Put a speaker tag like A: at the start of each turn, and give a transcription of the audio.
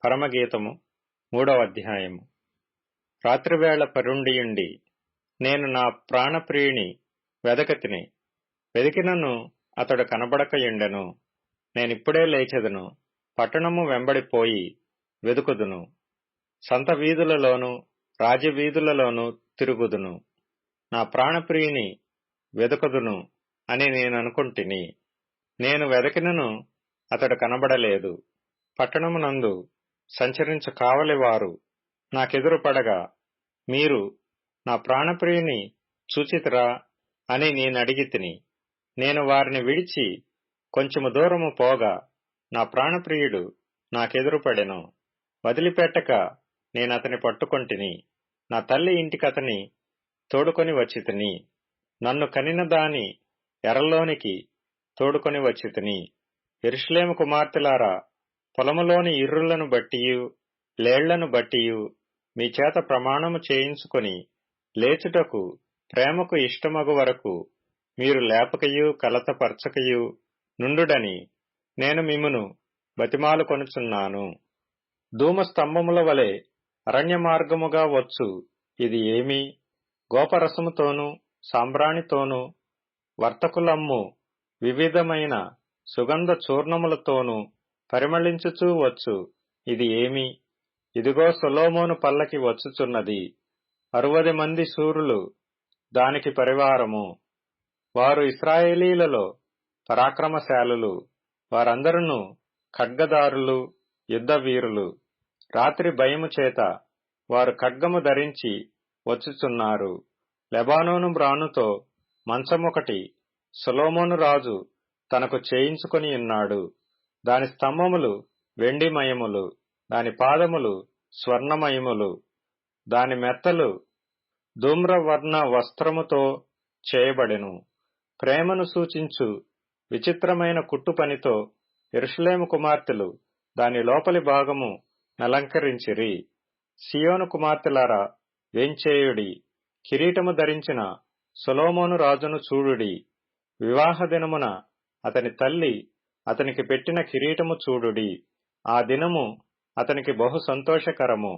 A: పరమగీతము 3వ అధ్యాయము. రాత్రివేళ పరుండియుండి నేను నా ప్రాణప్రియుని వెదకతిని. వెదికినను అతడు కనబడకయుండెను. నేనిప్పుడే లేచెదను, పట్టణము వెంబడిపోయి వెదుకుదును. సంత వీధులలోను రాజవీధులలోను తిరుగుదును. నా ప్రాణప్రియుని వెదుకుదును అని నేననుకుంటిని. నేను వెదకినను అతడు కనబడలేదు. పట్టణమునందు సంచరించు కావలివారు నాకెదురుపడగా, మీరు నా ప్రాణప్రియుని చూచితిరా అని నేనడిగితిని. నేను వారిని విడిచి కొంచెము దూరము పోగా నా ప్రాణప్రియుడు నాకెదురుపడెను. వదిలిపెట్టక నేనతని పట్టుకొంటిని. నా తల్లి ఇంటికతని తోడుకొని వచ్చితిని. నన్ను కనిన దాని ఎరల్లోనికి తోడుకొని వచ్చితిని. యెరూషలేము కుమార్తెలారా, పొలములోని ఇర్రులను బట్టియు లేళ్లను బట్టియు మీ చేత ప్రమాణము చేయించుకొని లేచుటకు ప్రేమకు ఇష్టమగు వరకు మీరు లేపకయు కలతపరచకయు నుండుడని నేను మిమ్మును బతిమాలుకొనుచున్నాను. ధూమస్తంభముల వలె అరణ్య మార్గముగా వచ్చు ఇది ఏమి? గోపరసముతోనూ సాంబ్రాణితోనూ వర్తకులమ్ము వివిధమైన సుగంధ చూర్ణములతోనూ పరిమళించుచూ వచ్చు ఇది ఏమి? ఇదిగో సొలొమోను పల్లకి వచ్చుచున్నది. 60 మంది శూరులు దానికి పరివారము. వారు ఇశ్రాయేలీలలో పరాక్రమశాలులు. వారందరును ఖడ్గదారులు, యుద్ధవీరులు. రాత్రి భయము చేత వారు ఖడ్గము ధరించి వచ్చుచున్నారు. లెబానోను బ్రానుతో మంచమొకటి సొలొమోను రాజు తనకు చేయించుకొని ఉన్నాడు. దాని స్తంభములు వెండిమయములు, దాని పాదములు స్వర్ణమయములు, దాని మెత్తలు ధూమ్రవర్ణ వస్త్రముతో చేయబడెను. ప్రేమను సూచించు విచిత్రమైన కుట్టు పనితో యెరూషలేము కుమార్తెలు దాని లోపలి భాగము నలంకరించిరి. సియోను కుమార్తెలారా, వేంచేయుడి. కిరీటము ధరించిన సొలొమోను రాజును చూడుడి. వివాహ దినమున అతని తల్లి అతనికి పెట్టిన కిరీటము చూడుడి. ఆ దినము అతనికి బహు సంతోషకరము.